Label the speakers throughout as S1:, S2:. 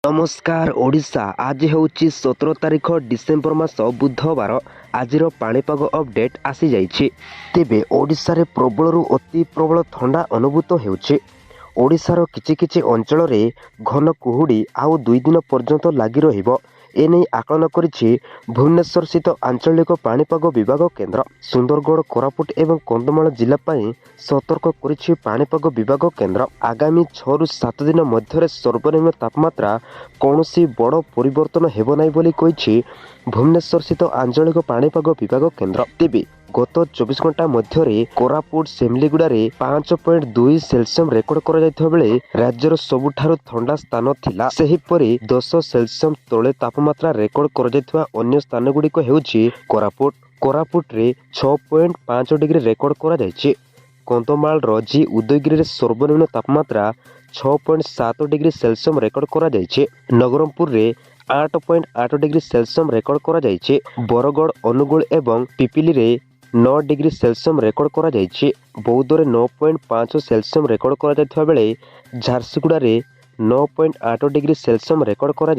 S1: नमस्कार ओडिशा आज ହେଉଛି 17 तारिख डिसेम्बर मास बुधवार आजिर पाणीपाग अपडेट आसी जाइछि। तेबे ओडिशा रे प्रबलरू अति प्रबल ठंडा अनुभूत ହେଉଛି। ओडिशार किछि अंचल रे घन कुहुड़ी आउ 2 दिन पर्यंत लागि रहिबो एने आकलन करिछि भुवनेश्वर स्थित आंचलिक पाणीपाग विभाग केन्द्र। सुंदरगढ़ कोरापुट एवं कंधमाल जिला पाई सतर्क करिछि पाणीपाग विभाग केन्द्र। आगामी 6 रु 7 दिन मध्य सर्वनिम्न तापमात्रा कौनसी बड़ परिवर्तन हेब नाही बोली कहिछि भुवनेश्वर स्थित आंचलिक पाणीपाग विभाग केन्द्र। तेबे गत 24 घंटा मध्य कोरापुट सेमलीगुड़ा 5.2 सेल्सियम रेकर्ड कर राज्यर सबुठारु ठंडा स्थान थिला। सेहिपरि 10 सेल्सियम तले तापमात्रा रेकर्ड कर अन्य स्थान गुड़िक हेउछि कोरापुट रे 6.5 डिग्री रेकर्ड कर कंधमाल जी उदयगिरी सर्वनिम्न तापमात्रा 6.7 डिग्री सेल्सियम रेकर्ड कर नगरमपुर रे 8.8 डिग्री सेल्सियम रेकर्ड कर बरगढ़ अनुगुल एवं पिपिली रे 9 डिग्री सेल्सियम रेकर्ड कर बौद्ध रे 9.5 सेल्सियम रेकर्ड कर बेले झारसुगुड़ा रे 9.8 डिग्री सेल्सियम रेकर्ड कर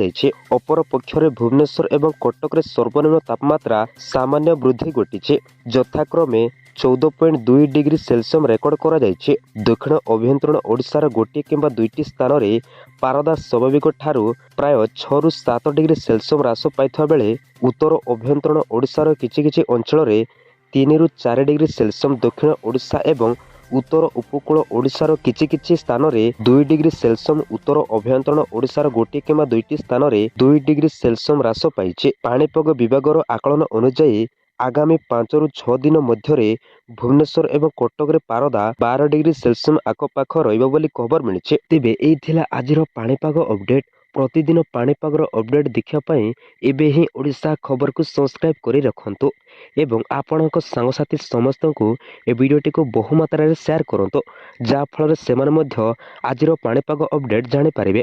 S1: अपर पक्षरे भुवनेश्वर एवं कटक रे सर्वनिम्न तापमात्रा सामान्य वृद्धि घटी यथाक्रमे 14.2 डिग्री सेल्सियम रेकर्ड कर दक्षिण अभ्यंतरण ओडिशार गोटे किंबा दुईटी स्थान में पारदा स्वाभाविक ठारू प्राय 6 रु 7 डिग्री सेल्सियम ह्रास पाइथवा बेले उत्तर अभ्यंतरण ओडिशार किछि अंचल में 3 रु 4 डिग्री सेल्सियम दक्षिण ओडिशा एवं उत्तर उपकूल ओडिशार किछि स्थान में 2 डिग्री सेल्सियम उत्तर अभ्यंतरण ओडिशार गोटे किंबा दुईटी स्थान में 2 डिग्री सेल्सियम ह्रास पाइछि। पाणीपाग विभागर आकलन अनुसार आगामी 5 रु 6 दिन मध्य भुवनेश्वर एवं कटक रे पारदा 12 डिग्री सेल्सियम आखपाख रहिबो बोली खबर मिलिছে। तेबे एई थिला आजिर पाणीपाग अपडेट। प्रतिदिन पाणीपागर अपडेट देखिया पई एबे ही ओडिशा खबर को सब्सक्राइब करी रखंतु एवं आपणक सांगसाथी समस्त को ए वीडियोटी को बहु मात्रा रे शेयर करंतु जा फल रे सेमान मध्य आजिर पाणीपाग अपडेट जानि पारिबे।